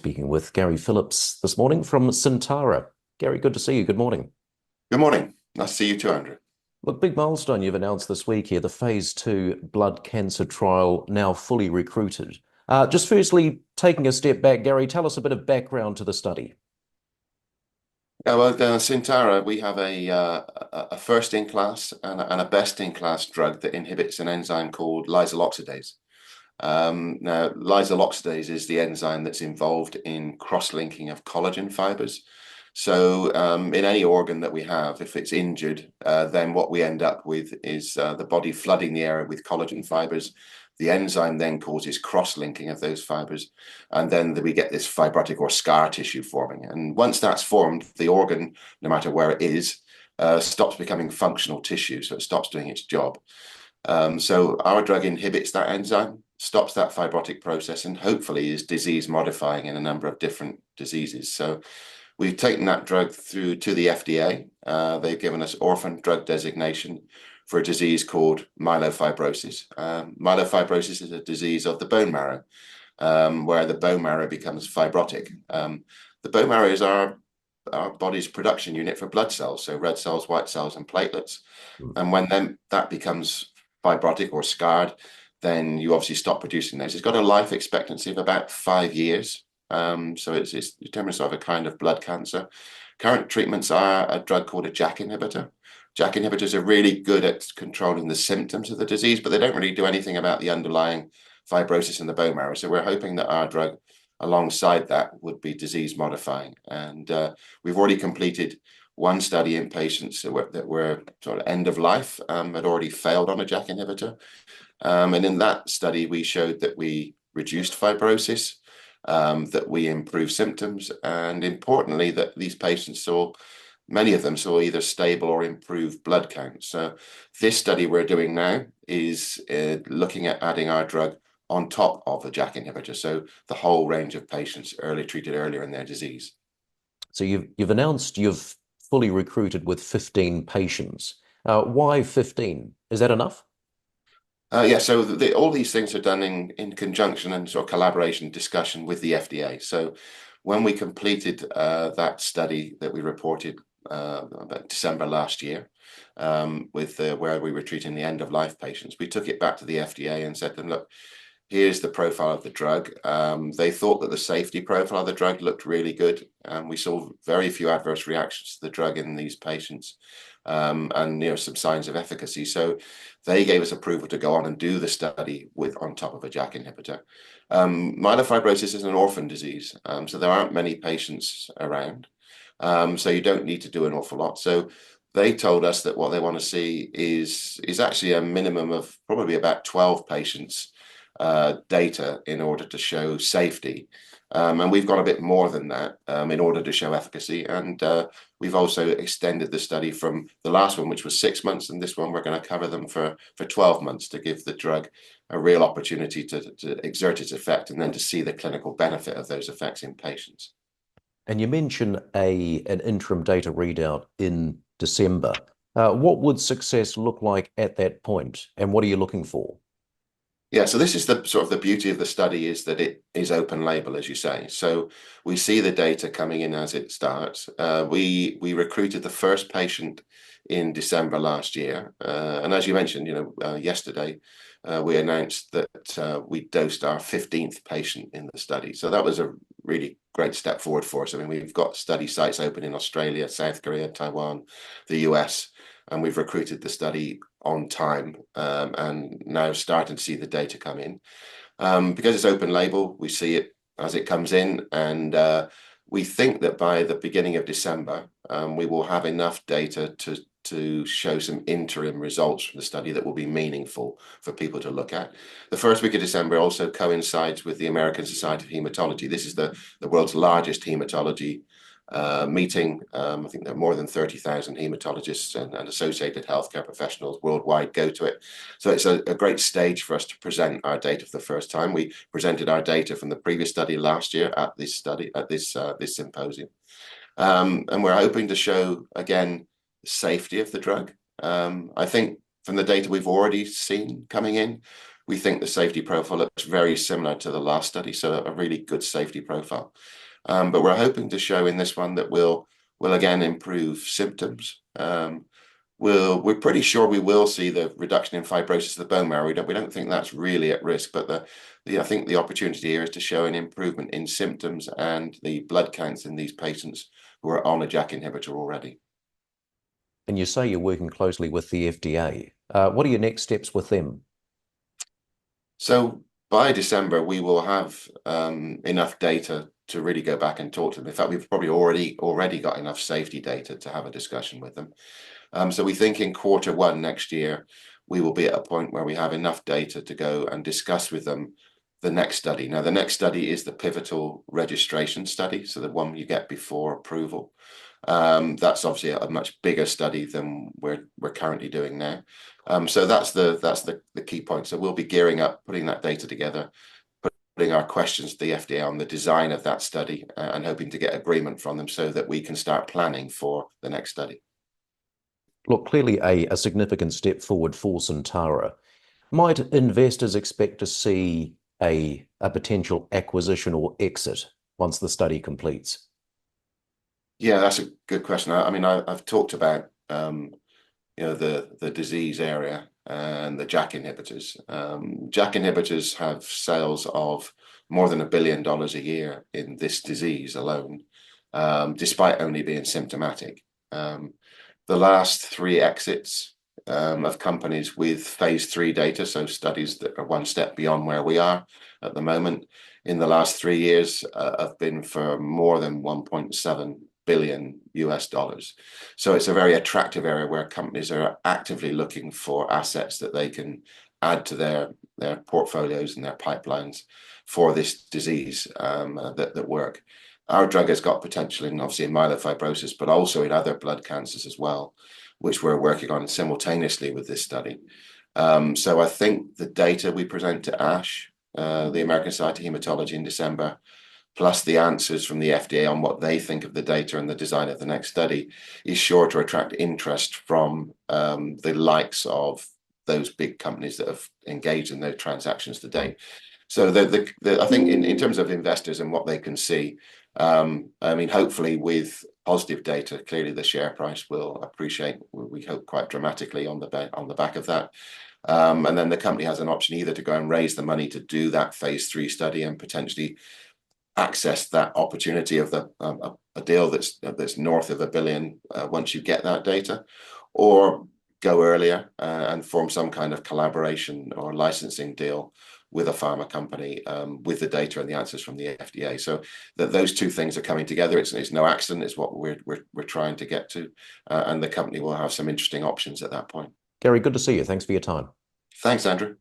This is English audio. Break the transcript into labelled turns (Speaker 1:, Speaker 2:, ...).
Speaker 1: speaking with Gary Phillips this morning from Syntara. Gary, good to see you. Good morning.
Speaker 2: Good morning. Nice to see you too, Andrew.
Speaker 1: Look, big milestone you've announced this week here, the phase 2 blood cancer trial now fully recruited. Just firstly, taking a step back, Gary, tell us a bit of background to the study.
Speaker 2: Yeah, well, Syntara, we have a first-in-class and a best-in-class drug that inhibits an enzyme called lysyl oxidase. Now, lysyl oxidase is the enzyme that's involved in cross-linking of collagen fibers. So in any organ that we have, if it's injured, then what we end up with is the body flooding the area with collagen fibers. The enzyme then causes cross-linking of those fibers, and then we get this fibrotic or scar tissue forming. And once that's formed, the organ, no matter where it is, stops becoming functional tissue, so it stops doing its job. So our drug inhibits that enzyme, stops that fibrotic process, and hopefully is disease modifying in a number of different diseases. So we've taken that drug through to the FDA. They've given us orphan drug designation for a disease called myelofibrosis. Myelofibrosis is a disease of the bone marrow, where the bone marrow becomes fibrotic. The bone marrow is our body's production unit for blood cells, so red cells, white cells, and platelets. And when that becomes fibrotic or scarred, then you obviously stop producing those. It's got a life expectancy of about 5 years. So it's determined sort of a kind of blood cancer. Current treatments are a drug called a JAK inhibitor. JAK inhibitors are really good at controlling the symptoms of the disease, but they don't really do anything about the underlying fibrosis in the bone marrow. So we're hoping that our drug, alongside that, would be disease modifying. And we've already completed one study in patients that were sort of end of life, had already failed on a JAK inhibitor. And in that study, we showed that we reduced fibrosis, that we improved symptoms, and importantly, that these patients many of them saw either stable or improved blood counts. So this study we're doing now is looking at adding our drug on top of a JAK inhibitor, so the whole range of patients treated earlier in their disease.
Speaker 1: So you've announced you've fully recruited with 15 patients. Why 15? Is that enough?
Speaker 2: Yeah, so all these things are done in conjunction and sort of collaboration discussion with the FDA. So when we completed that study that we reported about December last year, where we were treating the end-of-life patients, we took it back to the FDA and said to them, look, here's the profile of the drug. They thought that the safety profile of the drug looked really good. We saw very few adverse reactions to the drug in these patients, and some signs of efficacy. So they gave us approval to go on and do the study on top of a JAK inhibitor. Myelofibrosis is an orphan disease, so there aren't many patients around. So you don't need to do an awful lot. So they told us that what they want to see is actually a minimum of probably about 12 patients data in order to show safety. And we've got a bit more than that in order to show efficacy. And we've also extended the study from the last one, which was 6 months, and this one we're going to cover them for 12 months to give the drug a real opportunity to exert its effect and then to see the clinical benefit of those effects in patients.
Speaker 1: And you mentioned an interim data readout in December. What would success look like at that point, and what are you looking for?
Speaker 2: Yeah, so this is the sort of the beauty of the study, is that it is open label, as you say. So we see the data coming in as it starts. We recruited the first patient in December last year, and as you mentioned, yesterday we announced that we dosed our 15th patient in the study. So that was a really great step forward for us. I mean, we've got study sites open in Australia, South Korea, Taiwan, the US, and we've recruited the study on time, and now starting to see the data come in. Because it's open label, we see it as it comes in, and we think that by the beginning of December, we will have enough data to show some interim results from the study that will be meaningful for people to look at. The first week of December also coincides with the American Society of Hematology. This is the world's largest hematology meeting. I think there are more than 30,000 hematologists and associated healthcare professionals worldwide go to it. So it's a great stage for us to present our data for the first time. We presented our data from the previous study last year at this symposium. And we're hoping to show, again, safety of the drug. I think from the data we've already seen coming in, we think the safety profile looks very similar to the last study, so a really good safety profile. But we're hoping to show in this one that we'll again improve symptoms. We're pretty sure we will see the reduction in fibrosis of the bone marrow. We don't think that's really at risk, but I think the opportunity here is to show an improvement in symptoms and the blood counts in these patients who are on a JAK inhibitor already.
Speaker 1: And you say you're working closely with the FDA. What are your next steps with them?
Speaker 2: So by December, we will have enough data to really go back and talk to them. In fact, we've probably already got enough safety data to have a discussion with them. So we think in Q1 next year, we will be at a point where we have enough data to go and discuss with them the next study. Now, the next study is the pivotal registration study, so the one you get before approval. That's obviously a much bigger study than we're currently doing now. So that's the key point. So we'll be gearing up, putting that data together, putting our questions to the FDA on the design of that study, and hoping to get agreement from them so that we can start planning for the next study.
Speaker 1: Look, clearly a significant step forward for Syntara. Might investors expect to see a potential acquisition or exit once the study completes?
Speaker 2: Yeah, that's a good question. I mean, I've talked about the disease area and the JAK inhibitors. JAK inhibitors have sales of more than $1 billion a year in this disease alone, despite only being symptomatic. The last 3 exits of companies with phase 3 data, so studies that are one step beyond where we are at the moment, in the last 3 years have been for more than $1.7 billion. So it's a very attractive area where companies are actively looking for assets that they can add to their portfolios and their pipelines for this disease that work. Our drug has got potential in obviously in myelofibrosis, but also in other blood cancers as well, which we're working on simultaneously with this study. So I think the data we present to ASH, the American Society of Hematology in December, plus the answers from the FDA on what they think of the data and the design of the next study, is sure to attract interest from the likes of those big companies that have engaged in those transactions to date. So I think in terms of investors and what they can see, I mean, hopefully with positive data, clearly the share price will appreciate, we hope, quite dramatically on the back of that. And then the company has an option either to go and raise the money to do that phase 3 study and potentially access that opportunity of a deal that's north of $1 billion once you get that data, or go earlier and form some kind of collaboration or licensing deal with a pharma company with the data and the answers from the FDA. So that those two things are coming together. It's no accident. It's what we're trying to get to, and the company will have some interesting options at that point.
Speaker 1: Gary, good to see you. Thanks for your time.
Speaker 2: Thanks, Andrew.